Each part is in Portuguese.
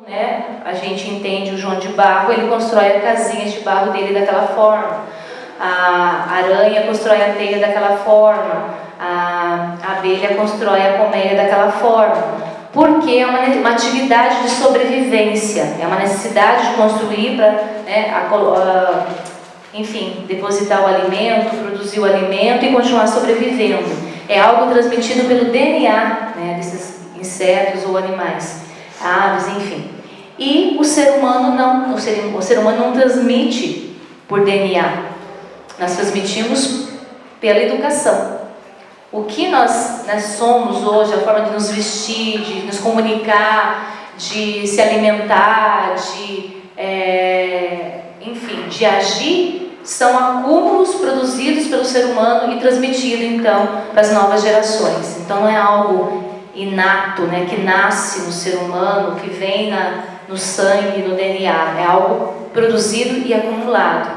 Né? A gente entende o João de Barro, ele constrói as casinhas de barro dele daquela forma. A aranha constrói a teia daquela forma. A abelha constrói a colmeia daquela forma. Porque é uma atividade de sobrevivência, é uma necessidade de construir para, né, enfim, depositar o alimento, produzir o alimento e continuar sobrevivendo. É algo transmitido pelo DNA, né, desses insetos ou animais, aves, enfim. E o ser humano não, o ser humano não transmite por DNA. Nós transmitimos pela educação. O que nós somos hoje, a forma de nos vestir, de nos comunicar, de se alimentar, enfim, de agir, são acúmulos produzidos pelo ser humano e transmitidos então para as novas gerações. Então não é algo inato, né, que nasce no ser humano, que vem no sangue, no DNA, é algo produzido e acumulado.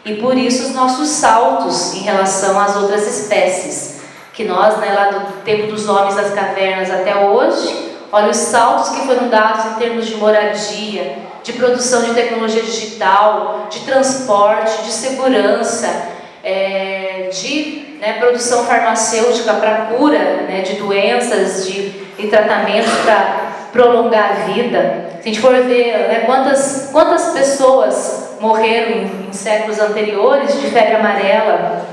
E por isso os nossos saltos em relação às outras espécies, que nós, né, lá do tempo dos homens das cavernas até hoje, olha os saltos que foram dados em termos de moradia, de produção de tecnologia digital, de transporte, de segurança, de, né, produção farmacêutica para cura, né, de doenças e tratamentos para prolongar a vida. Se a gente for ver, né, quantas pessoas morreram em séculos anteriores de febre amarela,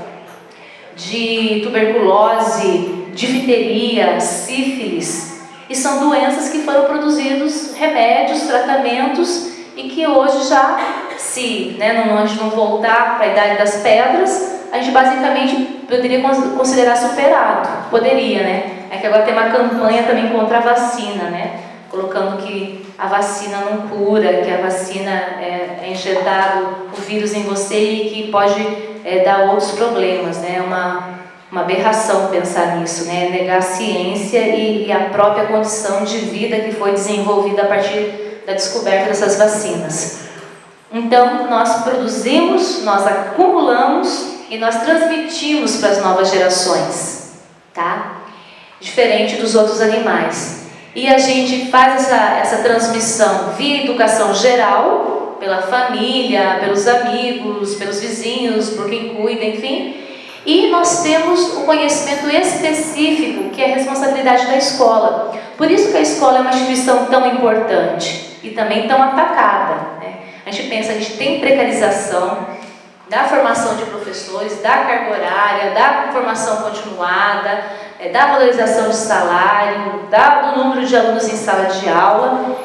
de tuberculose, difteria, sífilis, e são doenças que foram produzidos remédios, tratamentos, e que hoje já, se, né, a gente não voltar para a idade das pedras, a gente basicamente poderia considerar superado. Poderia, né? É que agora tem uma campanha também contra a vacina, né? Colocando que a vacina não cura, que a vacina é injetado o vírus em você e que pode dar outros problemas, né? É uma aberração pensar nisso, né? Negar a ciência e a própria condição de vida que foi desenvolvida a partir da descoberta dessas vacinas. Então, nós produzimos, nós acumulamos e nós transmitimos para as novas gerações, tá? Diferente dos outros animais. E a gente faz essa transmissão via educação geral, pela família, pelos amigos, pelos vizinhos, por quem cuida, enfim. E nós temos o conhecimento específico, que é a responsabilidade da escola. Por isso que a escola é uma instituição tão importante e também tão atacada, né? A gente pensa, a gente tem precarização da formação de professores, da carga horária, da formação continuada, da valorização de salário, do número de alunos em sala de aula,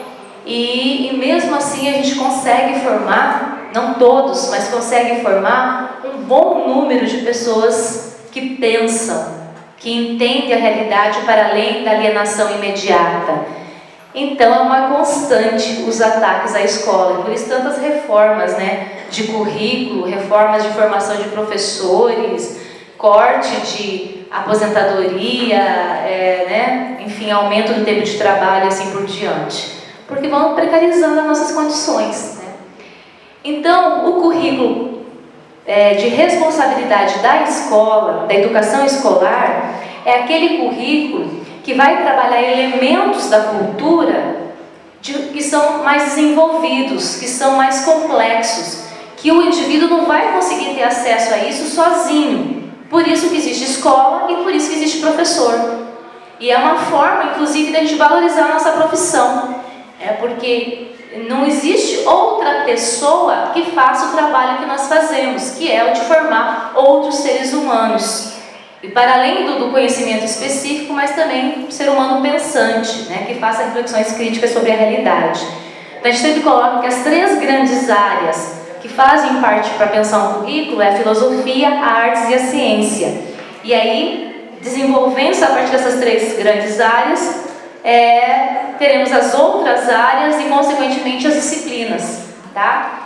e mesmo assim a gente consegue formar, não todos, mas consegue formar um bom número de pessoas que pensam, que entendem a realidade para além da alienação imediata. Então é uma constante os ataques à escola, por isso tantas reformas, né, de currículo, reformas de formação de professores, corte de aposentadoria, né, enfim, aumento do tempo de trabalho e assim por diante, porque vão precarizando as nossas condições, né? Então o currículo de responsabilidade da escola, da educação escolar, é aquele currículo que vai trabalhar elementos da cultura que são mais desenvolvidos, que são mais complexos, que o indivíduo não vai conseguir ter acesso a isso sozinho. Por isso que existe escola e por isso que existe professor. E é uma forma, inclusive, de a gente valorizar a nossa profissão. Porque não existe outra pessoa que faça o trabalho que nós fazemos, que é o de formar outros seres humanos. E para além do conhecimento específico, mas também um ser humano pensante, né, que faça reflexões críticas sobre a realidade. Então a gente sempre coloca que as 3 grandes áreas que fazem parte para pensar um currículo é a filosofia, a artes e a ciência. E aí, desenvolvendo-se a partir dessas 3 grandes áreas, teremos as outras áreas e, consequentemente, as disciplinas, tá?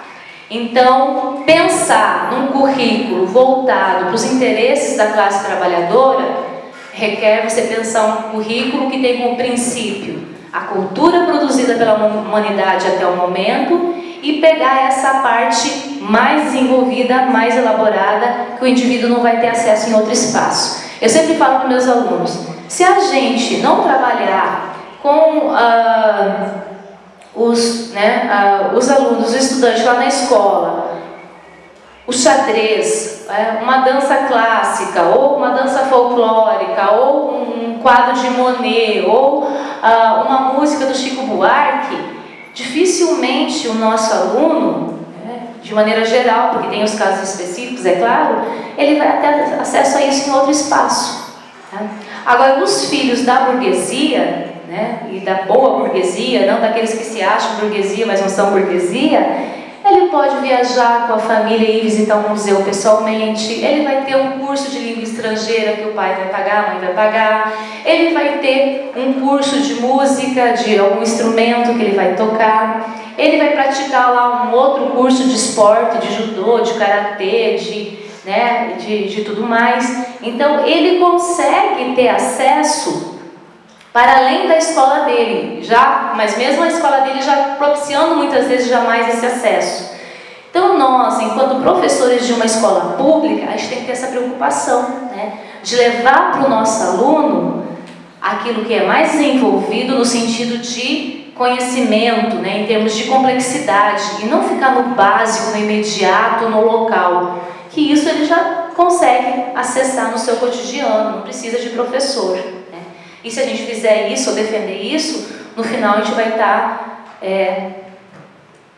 Então, pensar num currículo voltado para os interesses da classe trabalhadora requer você pensar um currículo que tem como princípio a cultura produzida pela humanidade até o momento e pegar essa parte mais desenvolvida, mais elaborada, que o indivíduo não vai ter acesso em outro espaço. Eu sempre falo para meus alunos, se a gente não trabalhar com os alunos, os estudantes lá na escola, o xadrez, uma dança clássica, ou uma dança folclórica, ou um quadro de Monet, ou uma música do Chico Buarque, dificilmente o nosso aluno, de maneira geral, porque tem os casos específicos, é claro, ele vai ter acesso a isso em outro espaço. Tá? Agora, os filhos da burguesia, e da boa burguesia, não daqueles que se acham burguesia, mas não são burguesia, ele pode viajar com a família e ir visitar um museu pessoalmente, ele vai ter um curso de língua estrangeira que o pai vai pagar, a mãe vai pagar, ele vai ter um curso de música, de algum instrumento que ele vai tocar, ele vai praticar lá um outro curso de esporte, de judô, de karatê, de tudo mais. Então ele consegue ter acesso para além da escola dele, mas mesmo a escola dele já propiciando muitas vezes jamais esse acesso. Então nós, enquanto professores de uma escola pública, a gente tem que ter essa preocupação, de levar para o nosso aluno aquilo que é mais desenvolvido no sentido de conhecimento, em termos de complexidade, e não ficar no básico, no imediato, no local, que isso ele já consegue acessar no seu cotidiano, não precisa de professor. E se a gente fizer isso, ou defender isso, no final a gente vai estar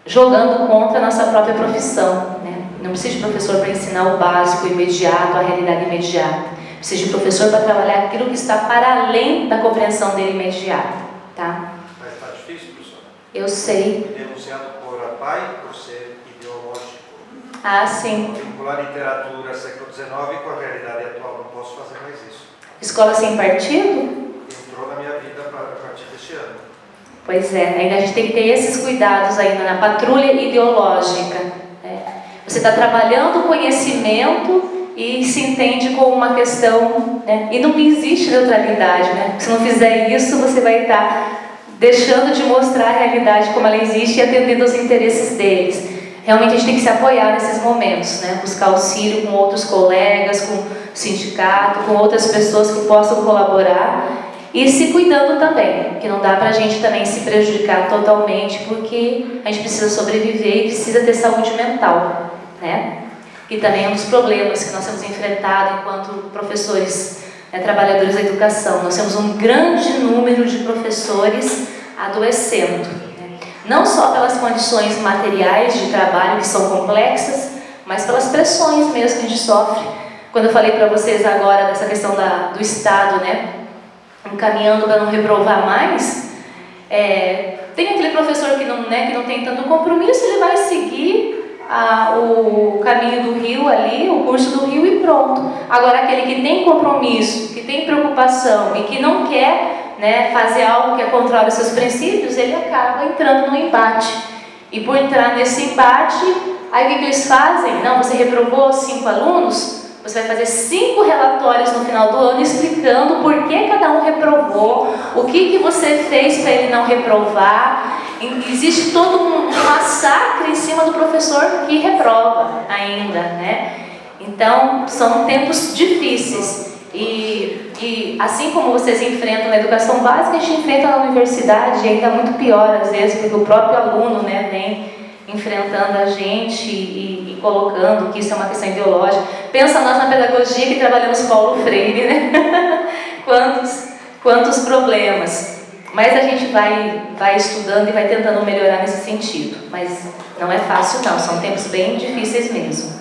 jogando contra a nossa própria profissão. Não precisa de professor para ensinar o básico, o imediato, a realidade imediata. Precisa de professor para trabalhar aquilo que está para além da compreensão dele imediata. Tá? Mas está difícil, professora? Eu sei. Denunciado por pai, por ser ideológico. Ah, sim. Vincular literatura século XIX com a realidade atual. Não posso fazer mais isso. Escola sem partido? Entrou na minha vida a partir deste ano. Pois é, ainda a gente tem que ter esses cuidados ainda na patrulha ideológica. Você está trabalhando o conhecimento e se entende como uma questão, e não existe neutralidade, Se não fizer isso, você vai estar deixando de mostrar a realidade como ela existe e atendendo aos interesses deles. Realmente a gente tem que se apoiar nesses momentos, buscar auxílio com outros colegas, com sindicato, com outras pessoas que possam colaborar e se cuidando também, que não dá pra gente também se prejudicar totalmente, porque a gente precisa sobreviver e precisa ter saúde mental, que também é um dos problemas que nós temos enfrentado enquanto professores, trabalhadores da educação. Nós temos um grande número de professores adoecendo, não só pelas condições materiais de trabalho que são complexas, mas pelas pressões mesmo que a gente sofre. Quando eu falei para vocês agora dessa questão do Estado, encaminhando para não reprovar mais, tem aquele professor que não tem tanto compromisso, ele vai seguir o caminho do rio ali, o curso do rio e pronto. Agora aquele que tem compromisso, que tem preocupação e que não quer fazer algo que é contrário aos seus princípios, ele acaba entrando no embate. E por entrar nesse embate, aí o que eles fazem? Não, você reprovou 5 alunos, você vai fazer 5 relatórios no final do ano explicando por que cada um reprovou, o que você fez para ele não reprovar. Existe todo um massacre em cima do professor que reprova ainda, Então, são tempos difíceis. E assim como vocês enfrentam na educação básica, a gente enfrenta na universidade, e ainda muito pior às vezes, porque o próprio aluno vem enfrentando a gente e colocando que isso é uma questão ideológica. Pensa nós na pedagogia que trabalhamos Paulo Freire, quantos problemas. Mas a gente vai estudando e vai tentando melhorar nesse sentido. Mas não é fácil não, são tempos bem difíceis mesmo.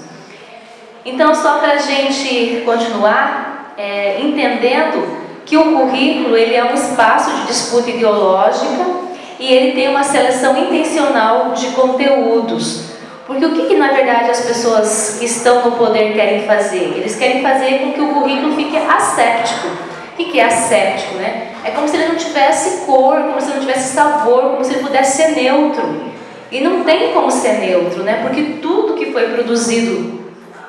Então, só para a gente continuar, entendendo que o currículo ele é um espaço de disputa ideológica e ele tem uma seleção intencional de conteúdos. Porque o que na verdade as pessoas que estão no poder querem fazer? Eles querem fazer com que o currículo fique asséptico. O que é asséptico, É como se ele não tivesse cor, como se ele não tivesse sabor, como se ele pudesse ser neutro. E não tem como ser neutro, Porque tudo que foi produzido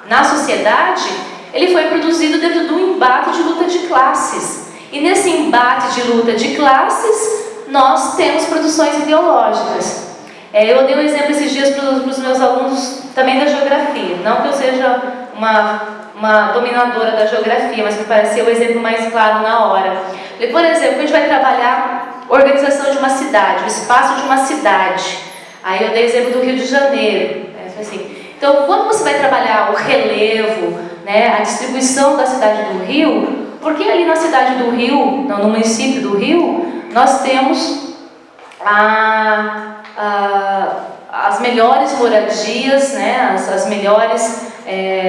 na sociedade, ele foi produzido dentro de um embate de luta de classes. E nesse embate de luta de classes, nós temos produções ideológicas. Eu dei um exemplo esses dias para os meus alunos também da geografia. Não que eu seja uma dominadora da geografia, mas me pareceu o exemplo mais claro na hora. Por exemplo, a gente vai trabalhar organização de uma cidade, o espaço de uma cidade. Aí eu dei exemplo do Rio de Janeiro. Assim. Então, quando você vai trabalhar o relevo, né, a distribuição da cidade do Rio, porque ali na cidade do Rio, no município do Rio, nós temos as melhores moradias, né, as melhores,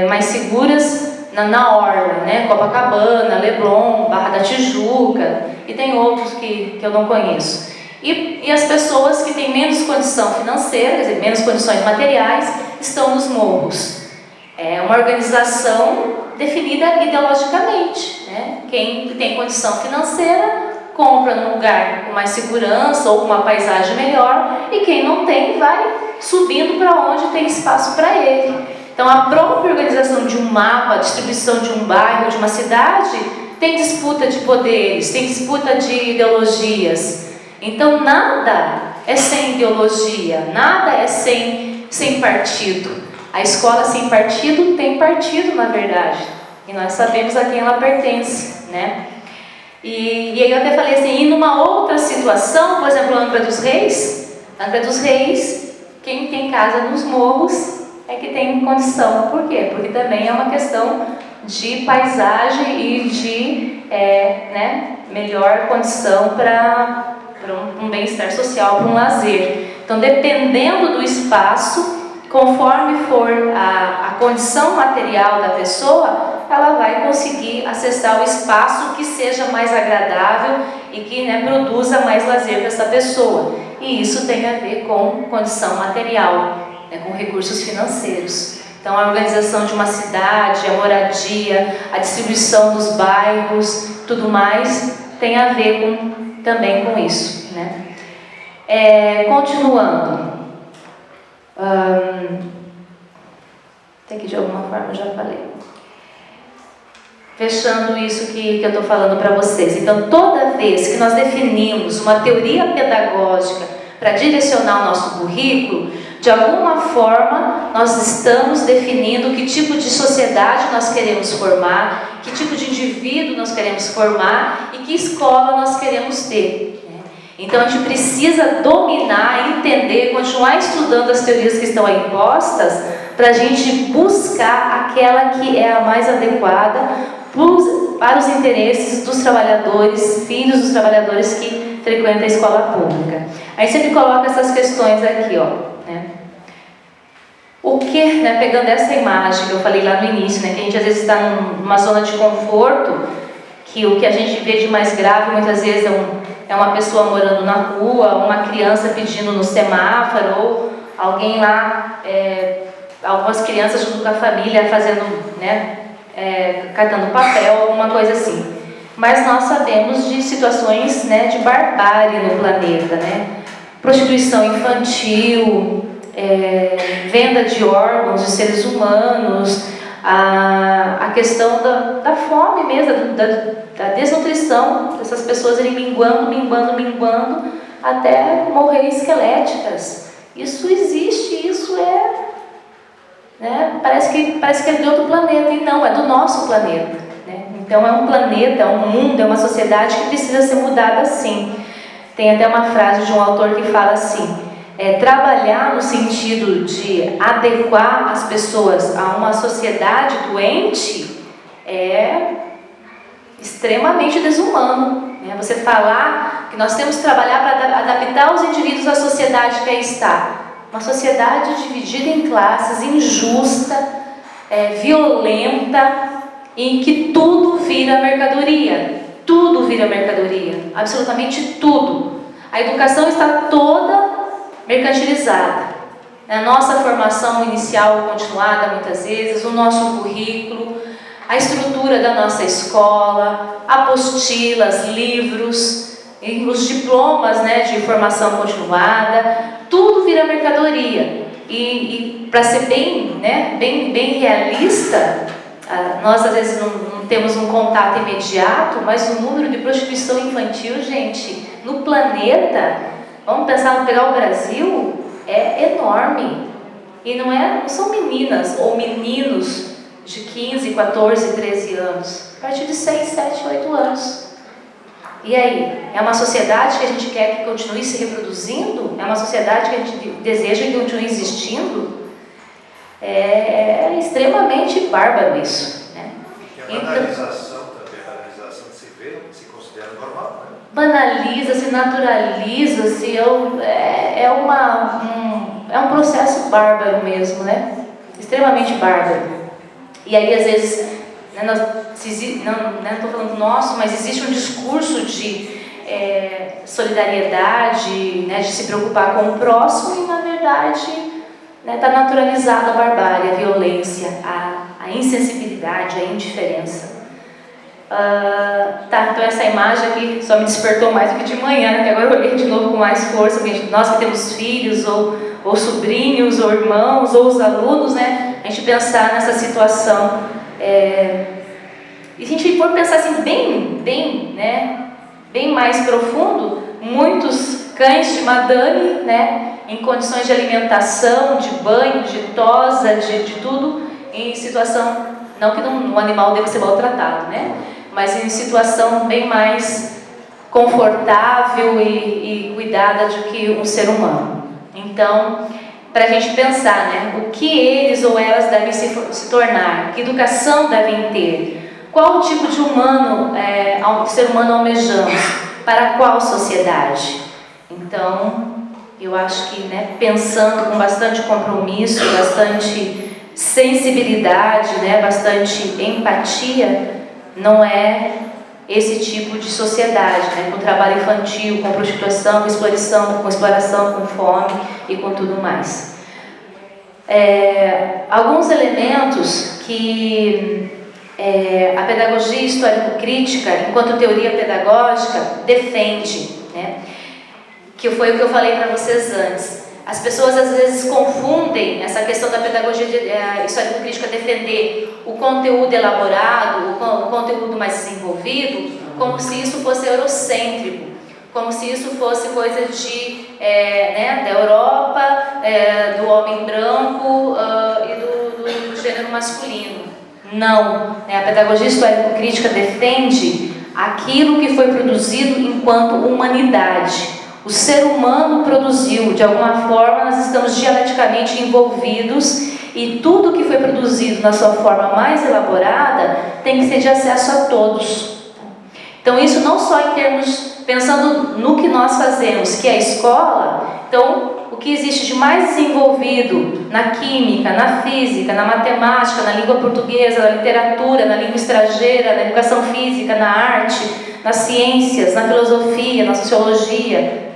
mais seguras na orla, né, Copacabana, Leblon, Barra da Tijuca, e tem outros que eu não conheço. E as pessoas que têm menos condição financeira, quer dizer, menos condições materiais, estão nos morros. É uma organização definida ideologicamente, né? Quem tem condição financeira compra num lugar com mais segurança ou com uma paisagem melhor, e quem não tem vai subindo para onde tem espaço para ele. Então a própria organização de um mapa, a distribuição de um bairro, de uma cidade, tem disputa de poderes, tem disputa de ideologias. Então nada é sem ideologia, nada é sem partido. A escola sem partido tem partido, na verdade, e nós sabemos a quem ela pertence, né? E aí eu até falei assim, e numa outra situação, por exemplo, Angra dos Reis, quem tem casa nos morros é que tem condição. Por quê? Porque também é uma questão de paisagem e de melhor condição para um bem-estar social, para um lazer. Então, dependendo do espaço, conforme for a condição material da pessoa, ela vai conseguir acessar o espaço que seja mais agradável e que produza mais lazer para essa pessoa. E isso tem a ver com condição material, com recursos financeiros. Então, a organização de uma cidade, a moradia, a distribuição dos bairros, tudo mais, tem a ver também com isso, né? Continuando. Tem que de alguma forma eu já falei. Fechando isso que eu estou falando para vocês. Então, toda vez que nós definimos uma teoria pedagógica para direcionar o nosso currículo, de alguma forma nós estamos definindo que tipo de sociedade nós queremos formar, que tipo de indivíduo nós queremos formar e que escola nós queremos ter. Então a gente precisa dominar, entender, continuar estudando as teorias que estão aí postas para a gente buscar aquela que é a mais adequada para os interesses dos trabalhadores, filhos dos trabalhadores que frequentam a escola pública. Aí sempre coloca essas questões aqui, ó. O que, pegando essa imagem que eu falei lá no início, que a gente às vezes está numa zona de conforto, que o que a gente vê de mais grave muitas vezes é uma pessoa morando na rua, uma criança pedindo no semáforo, ou alguém lá, algumas crianças junto com a família fazendo, catando papel, alguma coisa assim. Mas nós sabemos de situações de barbárie no planeta, prostituição infantil, venda de órgãos de seres humanos, a questão da fome mesmo, da desnutrição, dessas pessoas irem minguando, até morrer esqueléticas. Isso existe, isso parece que é de outro planeta, e não, é do nosso planeta. Então é um planeta, é um mundo, é uma sociedade que precisa ser mudada assim. Tem até uma frase de um autor que fala assim: trabalhar no sentido de adequar as pessoas a uma sociedade doente é extremamente desumano. Você falar que nós temos que trabalhar para adaptar os indivíduos à sociedade que aí está. Uma sociedade dividida em classes, injusta, violenta, em que tudo vira mercadoria. Tudo vira mercadoria, absolutamente tudo. A educação está toda mercantilizada. A nossa formação inicial continuada muitas vezes, o nosso currículo, a estrutura da nossa escola, apostilas, livros, os diplomas de formação continuada, tudo vira mercadoria. E para ser bem realista, nós às vezes não temos um contato imediato, mas o número de prostituição infantil, gente, no planeta, vamos pegar o Brasil, é enorme. E não são meninas ou meninos de 15, 14, 13 anos. A partir de 6, 7, 8 anos. E aí? É uma sociedade que a gente quer que continue se reproduzindo? É uma sociedade que a gente deseja que continue existindo? É extremamente bárbaro isso, né? E a banalização também, a banalização de se ver, se considera normal, né? Banaliza-se, naturaliza-se, é um processo bárbaro mesmo, né? Extremamente bárbaro. E aí, às vezes, né, não estou falando nosso, mas existe um discurso de solidariedade, né, de se preocupar com o próximo, e na verdade está naturalizada a barbárie, a violência, a insensibilidade, a indiferença. Então essa imagem aqui só me despertou mais do que de manhã, né, que agora eu olhei de novo com mais força, porque nós que temos filhos, ou sobrinhos, ou irmãos, ou os alunos, né, a gente pensar nessa situação. E se a gente for pensar assim, bem mais profundo, muitos cães de madame, né, em condições de alimentação, de banho, de tosa, de tudo, em situação, não que um animal deva ser maltratado, né, mas em situação bem mais confortável e cuidada do que um ser humano. Então, para a gente pensar, né, o que eles ou elas devem se tornar, que educação devem ter, qual o tipo de ser humano almejamos, para qual sociedade? Então, eu acho que, né, pensando com bastante compromisso, bastante sensibilidade, né, bastante empatia, não é esse tipo de sociedade, né, com trabalho infantil, com prostituição, com exploração, com fome e com tudo mais. Alguns elementos que a pedagogia histórico-crítica, enquanto teoria pedagógica, defende, né, que foi o que eu falei para vocês antes. As pessoas às vezes confundem essa questão da pedagogia histórico-crítica defender o conteúdo elaborado, o conteúdo mais desenvolvido, como se isso fosse eurocêntrico, como se isso fosse coisa da Europa, do homem branco e do gênero masculino. Não, né? A pedagogia histórico-crítica defende aquilo que foi produzido enquanto humanidade. O ser humano produziu, de alguma forma nós estamos dialeticamente envolvidos, e tudo que foi produzido na sua forma mais elaborada tem que ser de acesso a todos. Então isso não só em termos, pensando no que nós fazemos, que é a escola, então o que existe de mais desenvolvido na química, na física, na matemática, na língua portuguesa, na literatura, na língua estrangeira, na educação física, na arte, nas ciências, na filosofia, na sociologia.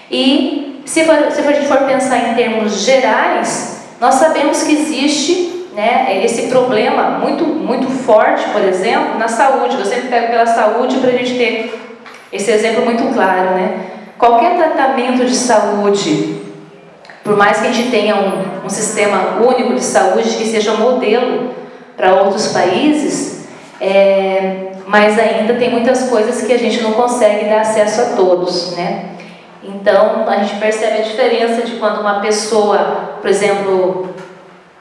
E se a gente for pensar em termos gerais, nós sabemos que existe, né, esse problema muito, muito forte, por exemplo, na saúde. Eu sempre pego pela saúde para a gente ter esse exemplo muito claro, né? Qualquer tratamento de saúde, por mais que a gente tenha um sistema único de saúde que seja modelo para outros países, mas ainda tem muitas coisas que a gente não consegue dar acesso a todos, né? Então, a gente percebe a diferença de quando uma pessoa, por exemplo,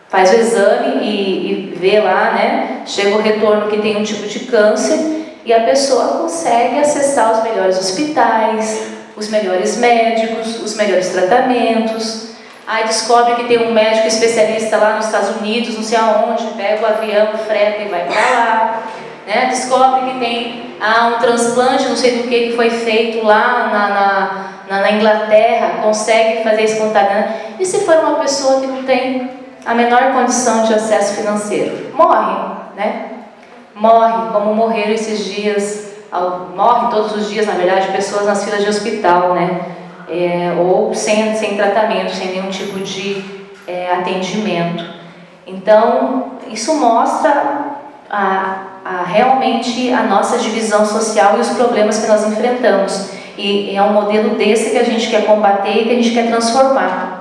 faz o exame e vê lá, né, chega o retorno que tem um tipo de câncer, e a pessoa consegue acessar os melhores hospitais, os melhores médicos, os melhores tratamentos. Aí descobre que tem um médico especialista lá nos Estados Unidos, não sei aonde, pega o avião, freta e vai para lá. Né? Descobre que tem um transplante, não sei do que foi feito lá na Inglaterra, consegue fazer espontâneo. E se for uma pessoa que não tem a menor condição de acesso financeiro? Morre, né? Morre, como morreram esses dias, morre todos os dias, na verdade, pessoas nas filas de hospital, né? Ou sem tratamento, sem nenhum tipo de atendimento. Então, isso mostra realmente a nossa divisão social e os problemas que nós enfrentamos. E é um modelo desse que a gente quer combater e que a gente quer transformar.